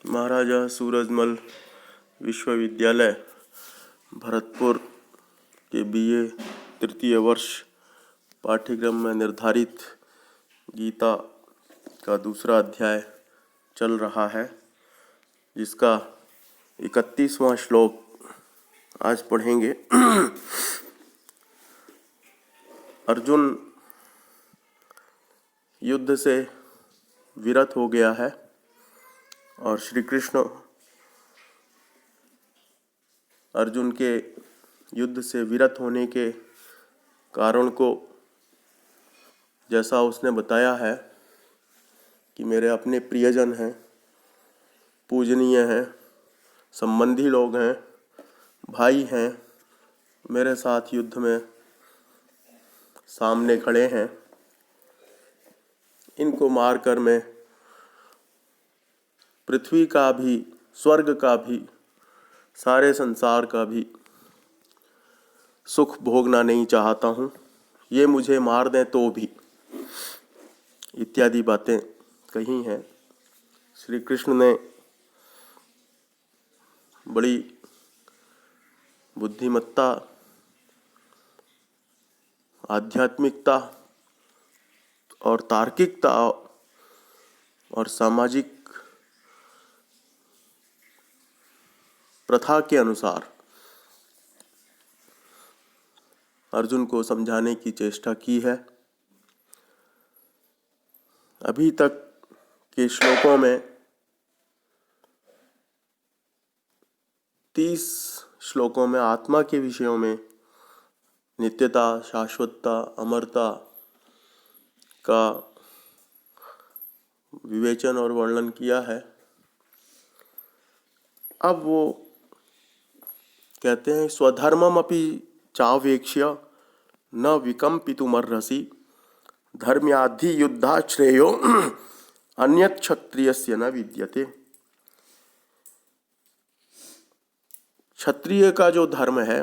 महाराजा सूरजमल विश्वविद्यालय भरतपुर के बीए तृतीय वर्ष पाठ्यक्रम में निर्धारित गीता का दूसरा अध्याय चल रहा है, जिसका 31वां श्लोक आज पढ़ेंगे। अर्जुन युद्ध से विरत हो गया है और श्री कृष्ण अर्जुन के युद्ध से विरत होने के कारण को जैसा उसने बताया है कि मेरे अपने प्रियजन हैं, पूजनीय हैं, संबंधी लोग हैं, भाई हैं, मेरे साथ युद्ध में सामने खड़े हैं, इनको मारकर मैं पृथ्वी का भी, स्वर्ग का भी, सारे संसार का भी सुख भोगना नहीं चाहता हूँ, ये मुझे मार दें तो भी, इत्यादि बातें कही हैं। श्री कृष्ण ने बड़ी बुद्धिमत्ता, आध्यात्मिकता और तार्किकता और सामाजिक प्रथा के अनुसार अर्जुन को समझाने की चेष्टा की है। अभी तक के श्लोकों में 30 श्लोकों में आत्मा के विषयों में नित्यता, शाश्वतता, अमरता का विवेचन और वर्णन किया है। अब वो कहते हैं, स्वधर्मम अपि चावेक्ष्य न विकम्पितुमर्हसि धर्म्याद्धि युद्धा श्रेयो अन्यत् क्षत्रियस्य न विद्यते। क्षत्रिय का जो धर्म है,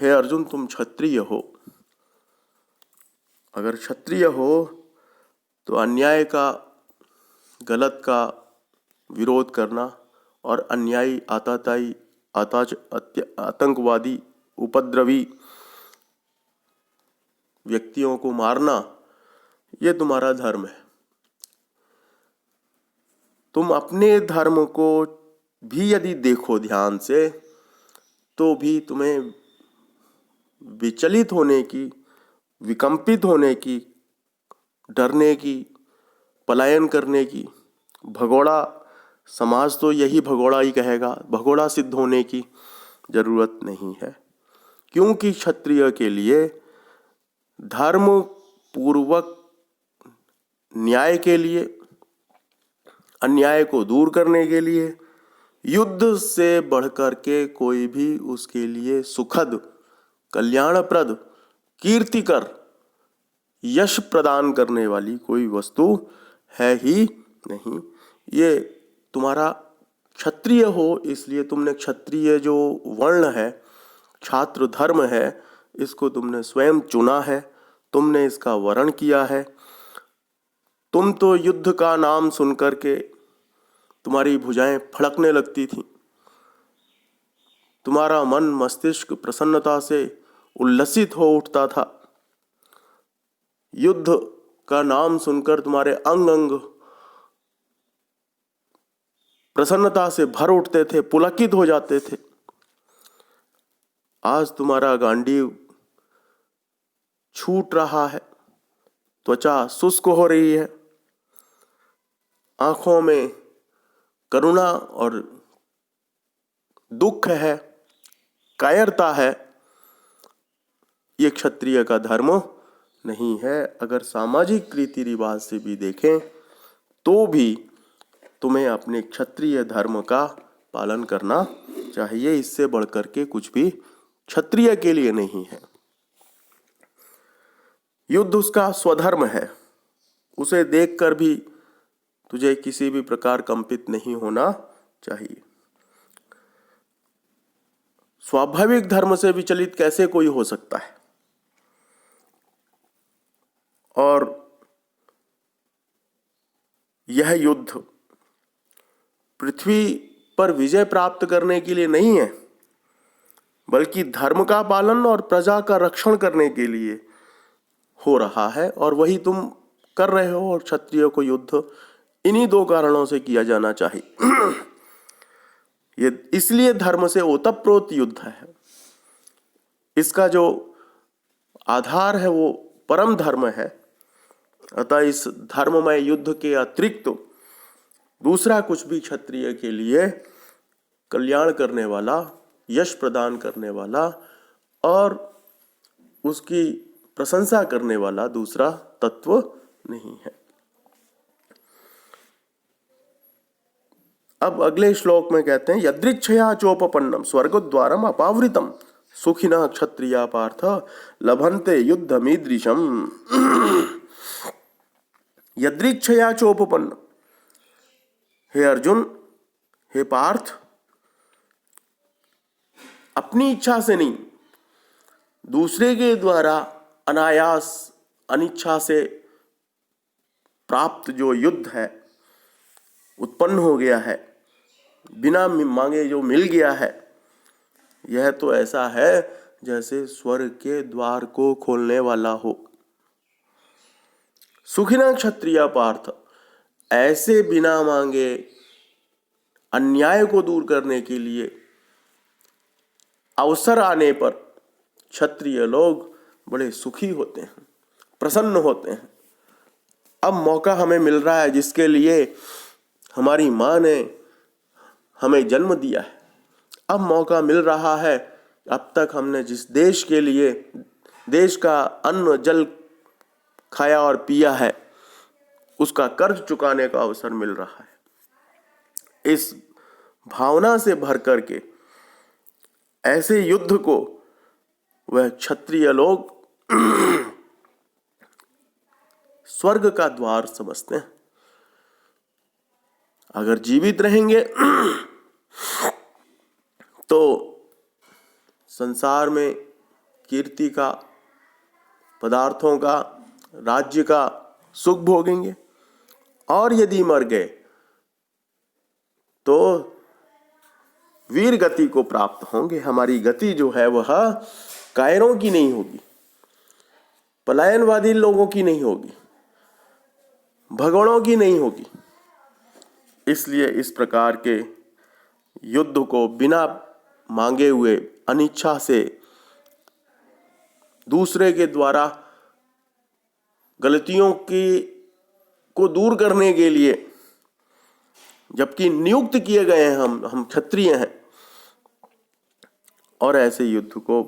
हे अर्जुन तुम क्षत्रिय हो, अगर क्षत्रिय हो तो अन्याय का, गलत का विरोध करना और अन्यायी, आताताई, आतंकवादी, उपद्रवी व्यक्तियों को मारना, ये तुम्हारा धर्म है। तुम अपने धर्म को भी यदि देखो ध्यान से तो भी तुम्हें विचलित होने की, विकंपित होने की, डरने की, पलायन करने की, भगोड़ा, समाज तो यही भगोड़ा ही कहेगा, भगोड़ा सिद्ध होने की जरूरत नहीं है। क्योंकि क्षत्रिय के लिए धर्म पूर्वक न्याय के लिए, अन्याय को दूर करने के लिए, युद्ध से बढ़कर के कोई भी उसके लिए सुखद, कल्याणप्रद, कीर्तिकर, यश प्रदान करने वाली कोई वस्तु है ही नहीं। ये तुम्हारा क्षत्रिय हो, इसलिए तुमने क्षत्रिय जो वर्ण है, छात्र धर्म है, इसको तुमने स्वयं चुना है, तुमने इसका वर्ण किया है। तुम तो युद्ध का नाम सुनकर के तुम्हारी भुजाएं फड़कने लगती थीं, तुम्हारा मन मस्तिष्क प्रसन्नता से उल्लसित हो उठता था, युद्ध का नाम सुनकर तुम्हारे अंग अंग प्रसन्नता से भर उठते थे, पुलकित हो जाते थे। आज तुम्हारा गांडीव छूट रहा है, त्वचा शुष्क हो रही है, आंखों में करुणा और दुख है, कायरता है। ये क्षत्रिय का धर्म नहीं है। अगर सामाजिक रीति रिवाज से भी देखें तो भी तुम्हें अपने क्षत्रिय धर्म का पालन करना चाहिए। इससे बढ़कर के कुछ भी क्षत्रिय के लिए नहीं है। युद्ध उसका स्वधर्म है, उसे देखकर भी तुझे किसी भी प्रकार कंपित नहीं होना चाहिए। स्वाभाविक धर्म से विचलित कैसे कोई हो सकता है? और यह युद्ध पृथ्वी पर विजय प्राप्त करने के लिए नहीं है, बल्कि धर्म का पालन और प्रजा का रक्षण करने के लिए हो रहा है। और वही तुम कर रहे हो। और क्षत्रियों को युद्ध इन्हीं दो कारणों से किया जाना चाहिए। ये इसलिए धर्म से ओतप्रोत युद्ध है। इसका जो आधार है वो परम धर्म है। अतः इस धर्ममय युद्ध के अतिरिक्त दूसरा कुछ भी क्षत्रिय के लिए कल्याण करने वाला, यश प्रदान करने वाला और उसकी प्रशंसा करने वाला दूसरा तत्व नहीं है। अब अगले श्लोक में कहते हैं, यदृच्छया चोपपन्नम स्वर्गद्वारम अपावृतम सुखिनः क्षत्रिया पार्थ लभन्ते युद्धमीदृशम। यदृच्छया चोपपन्न, हे अर्जुन, हे पार्थ, अपनी इच्छा से नहीं, दूसरे के द्वारा अनायास अनिच्छा से प्राप्त जो युद्ध है, उत्पन्न हो गया है, बिना मांगे जो मिल गया है, यह तो ऐसा है जैसे स्वर्ग के द्वार को खोलने वाला हो। सुखिना क्षत्रिय पार्थ, ऐसे बिना मांगे अन्याय को दूर करने के लिए अवसर आने पर क्षत्रिय लोग बड़े सुखी होते हैं, प्रसन्न होते हैं। अब मौका हमें मिल रहा है जिसके लिए हमारी माँ ने हमें जन्म दिया है। अब मौका मिल रहा है, अब तक हमने जिस देश के लिए, देश का अन्न जल खाया और पिया है, उसका कर्ज चुकाने का अवसर मिल रहा है। इस भावना से भर करके ऐसे युद्ध को वह क्षत्रिय लोग स्वर्ग का द्वार समझते हैं। अगर जीवित रहेंगे तो संसार में कीर्ति का, पदार्थों का, राज्य का सुख भोगेंगे। और यदि मर गए तो वीर गति को प्राप्त होंगे। हमारी गति जो है वह कायरों की नहीं होगी, पलायनवादी लोगों की नहीं होगी, भगोड़ों की नहीं होगी। इसलिए इस प्रकार के युद्ध को बिना मांगे हुए अनिच्छा से दूसरे के द्वारा गलतियों को दूर करने के लिए, जबकि नियुक्त किए गए हैं, हम क्षत्रिय हैं, और ऐसे युद्ध को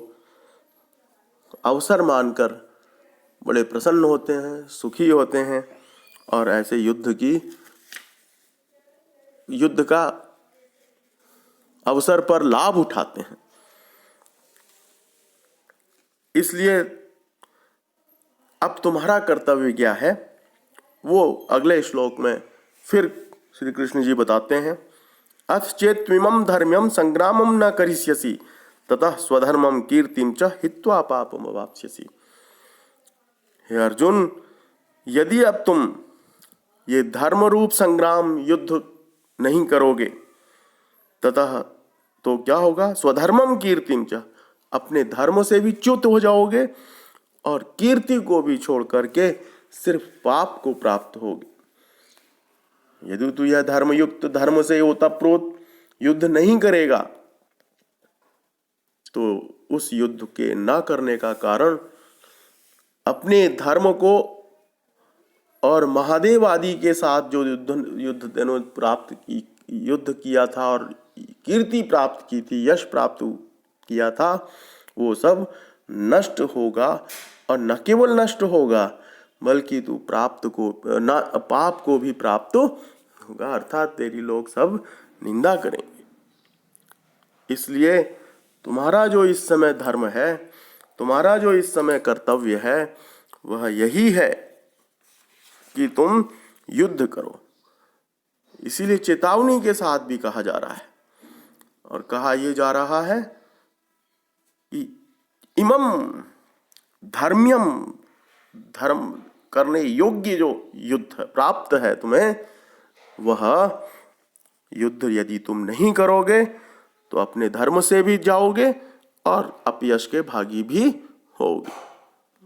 अवसर मानकर बड़े प्रसन्न होते हैं, सुखी होते हैं और ऐसे युद्ध का अवसर पर लाभ उठाते हैं। इसलिए अब तुम्हारा कर्तव्य क्या है, वो अगले श्लोक में फिर श्री कृष्ण जी बताते हैं। अथ चेत्विमं धर्म्यं संग्रामं न करिष्यसि ततः स्वधर्मं कीर्तिं च हित्वा पापम अवाप्स्यसि। हे अर्जुन, यदि अब तुम ये धर्म रूप संग्राम युद्ध नहीं करोगे, ततः तो क्या होगा, स्वधर्मम कीर्तिम च, अपने धर्म से भी च्युत हो जाओगे और कीर्ति को भी छोड़ करके सिर्फ पाप को प्राप्त होगे। यदि तू यह धर्मयुक्त, धर्म से ओतप्रोत युद्ध नहीं करेगा तो उस युद्ध के ना करने का कारण अपने धर्म को और महादेव आदि के साथ जो युद्ध किया था और कीर्ति प्राप्त की थी, यश प्राप्त किया था, वो सब नष्ट होगा। और न केवल नष्ट होगा बल्कि तू पाप को भी प्राप्त होगा, अर्थात तेरी लोग सब निंदा करेंगे। इसलिए तुम्हारा जो इस समय धर्म है, तुम्हारा जो इस समय कर्तव्य है, वह यही है कि तुम युद्ध करो। इसीलिए चेतावनी के साथ भी कहा जा रहा है, और कहा यह जा रहा है कि इमम धर्म्यम, धर्म करने योग्य जो युद्ध प्राप्त है तुम्हें, वह युद्ध यदि तुम नहीं करोगे तो अपने धर्म से भी जाओगे और अपयश के भागी भी होगे।